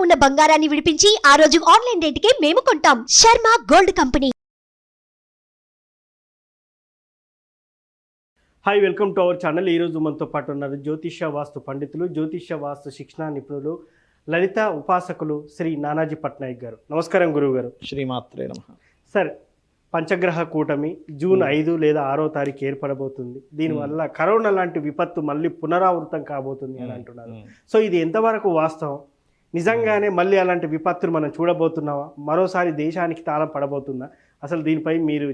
ఉన్న బంగారాన్ని విడిపించి ఆ రోజు ఆన్లైన్ రేటుకే మేము కొంటాం. Sharma gold company. Hi, welcome to our channel. ఈరోజు మనతో పాటు ఉన్నారు జ్యోతిష్య వాస్తు పండితులు, జ్యోతిష్య వాస్తు శిక్షణ నిపుణులు, లలిత ఉపాసకులు శ్రీ నానాజీ పట్నాయక్ గారు. నమస్కారం గురువు గారు. శ్రీమాత్రే నమః. సార్, పంచగ్రహ కూటమి జూన్ 5 లేదా 6వ తారీఖు ఏర్పడబోతుంది. దీనివల్ల కరోనా లాంటి విపత్తు మళ్ళీ పునరావృతం కాబోతుంది అని అంటున్నారు. సో ఇది ఎంతవరకు వాస్తవం? నిజంగానే మళ్ళీ అలాంటి విపత్తులు మనం చూడబోతున్నావా? మరోసారి దేశానికి తాళం పడబోతుందా? అసలు దీనిపై మీరు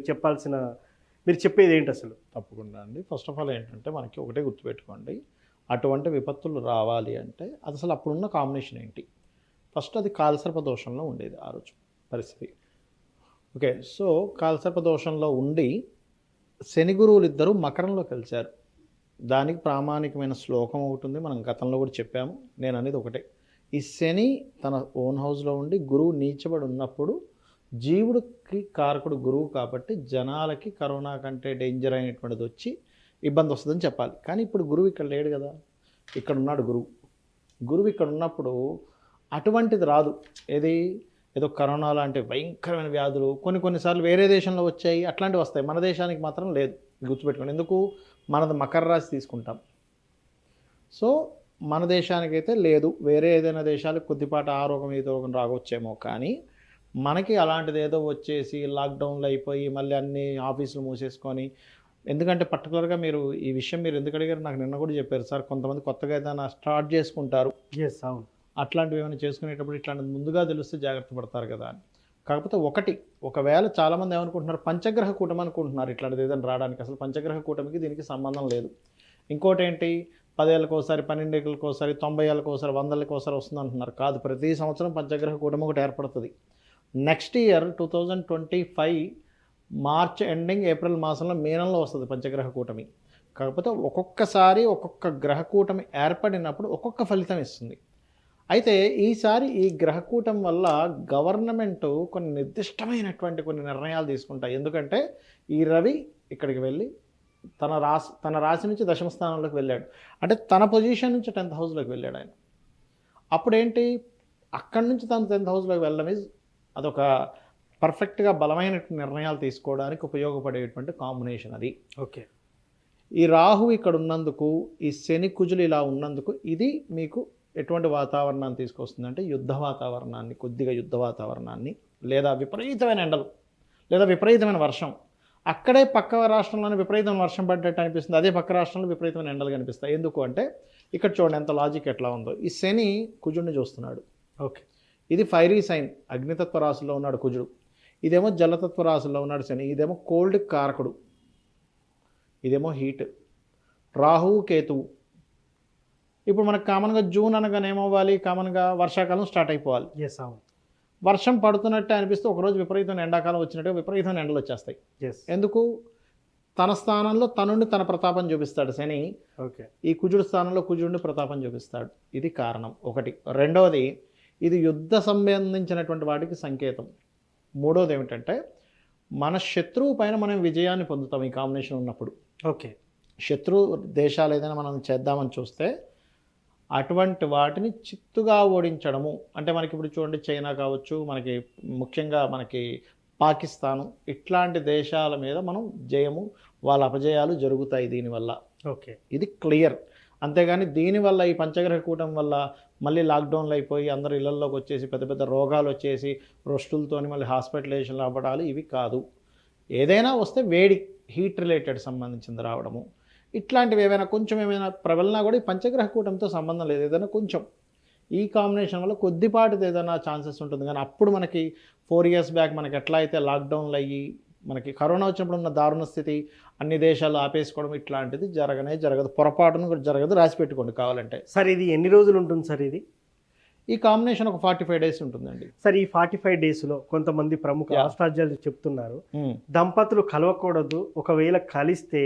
చెప్పేది ఏంటి అసలు? తప్పకుండా అండి. ఫస్ట్ ఆఫ్ ఆల్ ఏంటంటే మనకి ఒకటే గుర్తుపెట్టుకోండి, అటువంటి విపత్తులు రావాలి అంటే అది అసలు అప్పుడున్న కాంబినేషన్ ఏంటి? ఫస్ట్ అది కాలసర్ప దోషంలో ఉండేది ఆ రోజు పరిస్థితి. ఓకే, సో కాలసర్ప దోషంలో ఉండి శని గురువులు ఇద్దరు మకరంలో కలిశారు. దానికి ప్రామాణికమైన శ్లోకం ఒకటి ఉంది, మనం గతంలో కూడా చెప్పాము. నేను అనేది ఒకటే, ఈ శని తన ఓన్ హౌస్లో ఉండి గురువు నీచబడి ఉన్నప్పుడు జీవుడికి కారకుడు గురువు కాబట్టి జనాలకి కరోనా కంటే డేంజర్ అయినటువంటిది వచ్చి ఇబ్బంది వస్తుందని చెప్పాలి. కానీ ఇప్పుడు గురువు ఇక్కడ లేడు కదా, ఇక్కడ ఉన్నాడు గురువు ఇక్కడ ఉన్నప్పుడు అటువంటిది రాదు. ఏదో కరోనా లాంటి భయంకరమైన వ్యాధులు కొన్నిసార్లు వేరే దేశంలో వచ్చాయి, అట్లాంటివి వస్తాయి. మన దేశానికి మాత్రం లేదు, గుర్తుపెట్టుకోండి. ఎందుకు? మనది మకర రాశి తీసుకుంటాం. సో మన దేశానికైతే లేదు. వేరే ఏదైనా దేశాలకు కొద్దిపాటి ఆ రోగం ఈ రోగం రాగొచ్చేమో, కానీ మనకి అలాంటిది ఏదో వచ్చేసి లాక్డౌన్లు అయిపోయి మళ్ళీ అన్ని ఆఫీసులు మూసేసుకొని. ఎందుకంటే పర్టికులర్గా మీరు ఈ విషయం మీరు ఎందుకు అడిగారు నాకు నిన్న కూడా చెప్పారు సార్, కొంతమంది కొత్తగా ఏదైనా స్టార్ట్ చేసుకుంటారు. అవును, అట్లాంటివి ఏమైనా చేసుకునేటప్పుడు ఇట్లాంటిది ముందుగా తెలిస్తే జాగ్రత్త పడతారు కదా అని. కాకపోతే ఒకవేళ చాలామంది ఏమనుకుంటున్నారు, పంచగ్రహ కూటమి అనుకుంటున్నారు ఇట్లాంటిది ఏదైనా రావడానికి. అసలు పంచగ్రహ కూటమికి దీనికి సంబంధం లేదు. ఇంకోటి ఏంటి, 10 ఏళ్ళకోసారి, 12 ఏళ్ళకోసారి, 90 ఏళ్ళకోసారి, 100 ఏళ్ళకోసారి వస్తుంది అంటున్నారు. కాదు, ప్రతి సంవత్సరం పంచగ్రహ కూటమి ఒకటి ఏర్పడుతుంది. Next year 2025 March ending April మాసంలో మీనంలో వస్తుంది పంచగ్రహ కూటమి. కాకపోతే ఒక్కొక్కసారి ఒక్కొక్క గ్రహ కూటమి ఏర్పడినప్పుడు ఒక్కొక్క ఫలితం ఇస్తుంది. అయితే ఈసారి ఈ గ్రహకూటం వల్ల గవర్నమెంట్ కొన్ని నిర్దిష్టమైనటువంటి కొన్ని నిర్ణయాలు తీసుకుంటాయి. ఎందుకంటే ఈ రవి ఇక్కడికి వెళ్ళి తన రాశి నుంచి దశమ స్థానంలోకి వెళ్ళాడు, అంటే తన పొజిషన్ నుంచి 10th హౌస్లోకి వెళ్ళాడు ఆయన. అప్పుడేంటి, అక్కడి నుంచి తను 10th హౌస్లోకి వెళ్ళడం అదొక పర్ఫెక్ట్గా బలమైన నిర్ణయాలు తీసుకోవడానికి ఉపయోగపడేటువంటి కాంబినేషన్ అది. ఓకే, ఈ రాహు ఇక్కడ ఉన్నందుకు, ఈ శని కుజులు ఇలా ఉన్నందుకు ఇది మీకు ఎటువంటి వాతావరణాన్ని తీసుకొస్తుందంటే యుద్ధ వాతావరణాన్ని, కొద్దిగా యుద్ధ వాతావరణాన్ని, లేదా విపరీతమైన ఎండలు, లేదా విపరీతమైన వర్షం. అక్కడే పక్క రాష్ట్రంలోనే విపరీతమైన వర్షం పడ్డట్టు అనిపిస్తుంది, అదే పక్క రాష్ట్రంలో విపరీతమైన ఎండలు కనిపిస్తాయి. ఎందుకు అంటే ఇక్కడ చూడండి ఎంత లాజిక్ ఎట్లా ఉందో. ఈ శని కుజుడిని చూస్తున్నాడు. ఓకే, ఇది ఫైరీ సైన్, అగ్నితత్వ రాశిలో ఉన్నాడు కుజుడు. ఇదేమో జలతత్వ రాశిలో ఉన్నాడు శని. ఇదేమో కోల్డ్ కారకుడు, ఇదేమో హీట్. రాహువు కేతువు. ఇప్పుడు మనకు కామన్గా జూన్ అనగానే ఏమవ్వాలి, కామన్గా వర్షాకాలం స్టార్ట్ అయిపోవాలి. అవును, వర్షం పడుతున్నట్టే అనిపిస్తే ఒకరోజు విపరీతమైన ఎండాకాలం వచ్చినట్టు విపరీతమైన ఎండలు వచ్చేస్తాయి. ఎందుకు? తన స్థానంలో తనుండి తన ప్రతాపం చూపిస్తాడు శని. ఓకే, ఈ కుజుడు స్థానంలో కుజుడిని ప్రతాపం చూపిస్తాడు. ఇది కారణం ఒకటి. రెండవది, ఇది యుద్ధ సంబంధించినటువంటి వాటికి సంకేతం. మూడవది ఏమిటంటే మన శత్రువు పైన మనం విజయాన్ని పొందుతాం ఈ కాంబినేషన్ ఉన్నప్పుడు. ఓకే, శత్రు దేశాలు ఏదైనా మనం చేద్దామని చూస్తే అటువంటి వాటిని చిత్తుగా ఓడించడము. అంటే మనకి ఇప్పుడు చూడండి, చైనా కావచ్చు, మనకి ముఖ్యంగా మనకి పాకిస్తాను, ఇట్లాంటి దేశాల మీద మనం జయము, వాళ్ళ అపజయాలు జరుగుతాయి దీనివల్ల. ఓకే, ఇది క్లియర్. అంతేగాని దీనివల్ల, ఈ పంచగ్రహ కూటం వల్ల మళ్ళీ లాక్డౌన్లు అయిపోయి అందరూ ఇళ్లలోకి వచ్చేసి పెద్ద పెద్ద రోగాలు వచ్చేసి రొస్టులతో మళ్ళీ హాస్పిటలైజేషన్లు అవ్వడాలు ఇవి కాదు. ఏదైనా వస్తే వేడి, హీట్ రిలేటెడ్ సంబంధించింది రావడము, ఇట్లాంటివి ఏమైనా కొంచెం ఏమైనా ప్రబలినా కూడా ఈ పంచగ్రహ కూటంతో సంబంధం లేదు. ఏదైనా కొంచెం ఈ కాంబినేషన్ వల్ల కొద్దిపాటిది ఏదైనా ఛాన్సెస్ ఉంటుంది. కానీ అప్పుడు మనకి 4 years బ్యాక్ మనకి ఎట్లా అయితే లాక్డౌన్లు అయ్యి మనకి కరోనా వచ్చినప్పుడు ఉన్న దారుణ స్థితి, అన్ని దేశాలు ఆపేసుకోవడం, ఇట్లాంటిది జరగదు. పొరపాటును కూడా జరగదు, రాసి పెట్టుకోండి కావాలంటే. సార్, ఇది ఎన్ని రోజులు ఉంటుంది సార్? ఈ కాంబినేషన్ ఒక 45 days ఉంటుందండి. సార్, ఈ 45 daysలో కొంతమంది ప్రముఖ ఆస్ట్రాలజర్లు చెప్తున్నారు, దంపతులు కలవకూడదు, ఒకవేళ కలిస్తే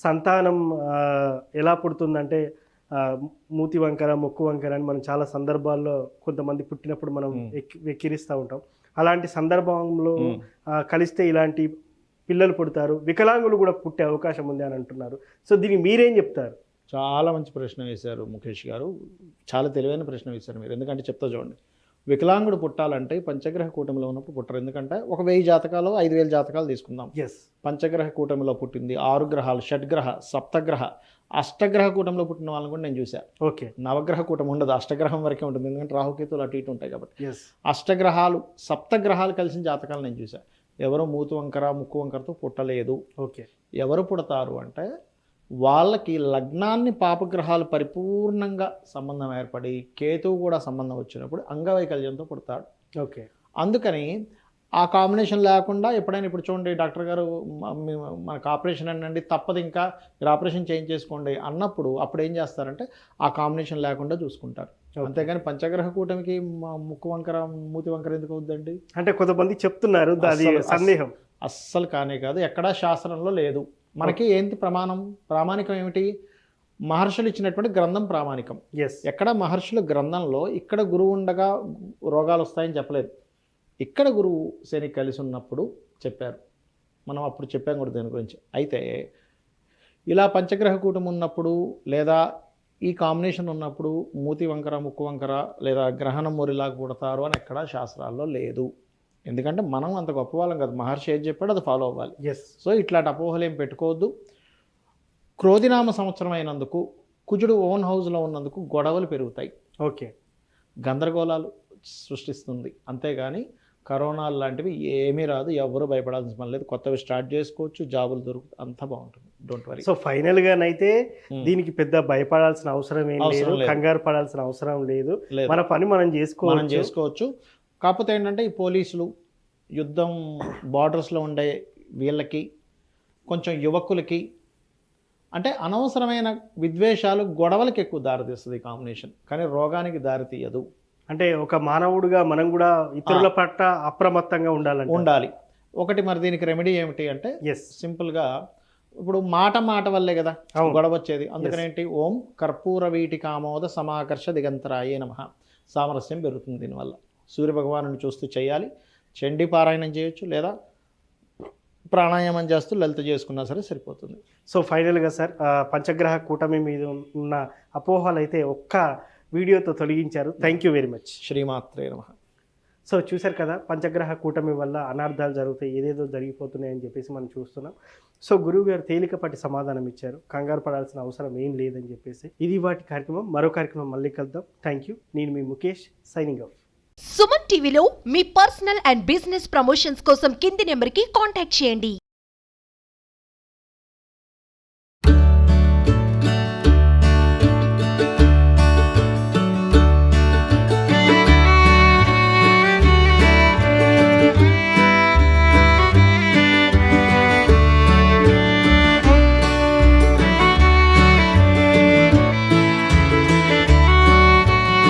సంతానం ఎలా పుడుతుందంటే మూతి వంకర, ముక్కు వంకర అని మనం చాలా సందర్భాల్లో కొంతమంది పుట్టినప్పుడు మనం వెక్కిరిస్తూ ఉంటాం. అలాంటి సందర్భంలో కలిస్తే ఇలాంటి పిల్లలు పుడతారు, వికలాంగులు కూడా పుట్టే అవకాశం ఉంది అని అంటున్నారు. సో దీనికి మీరేం చెప్తారు? చాలా మంచి ప్రశ్న వేశారు ముఖేష్ గారు, చాలా తెలివైన ప్రశ్న వేశారు మీరు. ఎందుకంటే చెప్తా చూడండి, వికలాంగుడు పుట్టాలంటే పంచగ్రహ కూటమిలో ఉన్నప్పుడు పుట్టరు. ఎందుకంటే ఒక 1000 జాతకాలు 5000 జాతకాలు తీసుకుందాం. ఎస్, పంచగ్రహ కూటమిలో పుట్టింది 6 గ్రహాలు, షడ్గ్రహ, సప్తగ్రహ, అష్టగ్రహ కూటమిలో పుట్టిన వాళ్ళని కూడా నేను చూశాను. ఓకే, నవగ్రహ కూటమి ఉండదు, అష్టగ్రహం వరకే ఉంటుంది. ఎందుకంటే రాహుకేతులు అటు ఇటు ఉంటాయి కాబట్టి. ఎస్, అష్టగ్రహాలు సప్తగ్రహాలు కలిసిన జాతకాలు నేను చూశాను. ఎవరు మూతు వంకర ముక్కు వంకరతో పుట్టలేదు. ఓకే, ఎవరు పుడతారు అంటే వాళ్ళకి లగ్నాన్ని పాపగ్రహాలు పరిపూర్ణంగా సంబంధం ఏర్పడి కేతువు కూడా సంబంధం వచ్చినప్పుడు అంగవైకల్యంతో పుడతాడు. ఓకే. అందుకని ఆ కాంబినేషన్ లేకుండా ఎప్పుడైనా ఇప్పుడు చూడండి డాక్టర్ గారు మనకు ఆపరేషన్ అనండి తప్పదు, ఇంకా మీరు ఆపరేషన్ చేంజ్ చేసుకోండి అన్నప్పుడు అప్పుడు ఏం చేస్తారంటే ఆ కాంబినేషన్ లేకుండా చూసుకుంటారు. అంతేగాని పంచగ్రహ కూటమికి ముక్కు వంకర మూతి వంకర ఎందుకు అవుద్దండి అంటే కొంతమంది చెప్తున్నారు అది సందేహం. అస్సలు కానే కాదు, ఎక్కడా శాస్త్రంలో లేదు. మనకి ఏంటి ప్రామాణికం ఏమిటి? మహర్షులు ఇచ్చినటువంటి గ్రంథం ప్రామాణికం. ఎస్, ఎక్కడ మహర్షుల గ్రంథంలో ఇక్కడ గురువు ఉండగా రోగాలు వస్తాయని చెప్పలేదు. ఇక్కడ గురువు శని కలిసి ఉన్నప్పుడు చెప్పారు. మనం అప్పుడు చెప్పాం కూడా దీని గురించి. అయితే ఇలా పంచగ్రహ కూటమి ఉన్నప్పుడు లేదా ఈ కాంబినేషన్ ఉన్నప్పుడు మూతి వంకర ముక్కు వంకర లేదా గ్రహణం మురిలాగా పుడతారు అని ఎక్కడా శాస్త్రాల్లో లేదు. ఎందుకంటే మనం అంత గొప్ప వాళ్ళం కదా, మహర్షి ఏది చెప్పాడో అది ఫాలో అవ్వాలి. ఎస్. సో ఇట్లాంటి అపోహలు ఏం పెట్టుకోవద్దు. క్రోధినామ సంవత్సరం అయినందుకు, కుజుడు ఓన్ హౌస్లో ఉన్నందుకు గొడవలు పెరుగుతాయి. ఓకే, గందరగోళాలు సృష్టిస్తుంది. అంతేగాని కరోనాలు లాంటివి ఏమీ రాదు, ఎవరు భయపడాల్సిన పని లేదు. కొత్తవి స్టార్ట్ చేసుకోవచ్చు, జాబులు దొరుకుతాయి, అంతా బాగుంటుంది. Don't worry. సో ఫైనల్ గానైతే దీనికి పెద్ద భయపడాల్సిన అవసరం ఏం లేదు, కంగారు పడాల్సిన అవసరం లేదు. మన పని మనం చేసుకోవచ్చు. కాకపోతే ఏంటంటే ఈ పోలీసులు, యుద్ధం బార్డర్స్లో ఉండే వీళ్ళకి, కొంచెం యువకులకి అంటే అనవసరమైన విద్వేషాలు, గొడవలకి ఎక్కువ దారితీస్తుంది ఈ కాంబినేషన్. కానీ రోగానికి దారి తీయదు. అంటే ఒక మానవుడిగా మనం కూడా ఇతరుల పట్ల అప్రమత్తంగా ఉండాలి. ఒకటి మరి దీనికి రెమెడీ ఏమిటి అంటే ఎస్, సింపుల్గా ఇప్పుడు మాట వల్లే కదా గొడవ వచ్చేది. అందుకనేంటి ఓం కర్పూర వీటి కామోద సమాకర్ష దిగంతరాయే నమః. సామరస్యం పెరుగుతుంది దీనివల్ల. సూర్యభగవాను చూస్తూ చేయాలి. చండీ పారాయణం చేయొచ్చు, లేదా ప్రాణాయామం చేస్తూ లలిత చేసుకున్నా సరే సరిపోతుంది. సో ఫైనల్గా సార్, పంచగ్రహ కూటమి మీద ఉన్న అపోహలు అయితే ఒక్క వీడియోతో తొలగించారు. Thank you very much. శ్రీమాత్రే నమః. సో చూశారు కదా, పంచగ్రహ కూటమి వల్ల అనార్థాలు జరుగుతాయి, ఏదేదో జరిగిపోతున్నాయని చెప్పేసి మనం చూస్తున్నాం. సో గురువు గారు తేలికపాటి సమాధానం ఇచ్చారు, కంగారు పడాల్సిన అవసరం ఏం లేదని చెప్పేసి. ఇది వాటి కార్యక్రమం. మరో కార్యక్రమం మళ్ళీ కలుద్దాం. Thank you. నేను మీ ముఖేష్, సైనింగ్ ఆఫ్. సుమన్ టీవీలో మీ పర్సనల్ అండ్ బిజినెస్ ప్రమోషన్స్ కోసం కింది నెంబర్కి కాంటాక్ట్ చేయండి.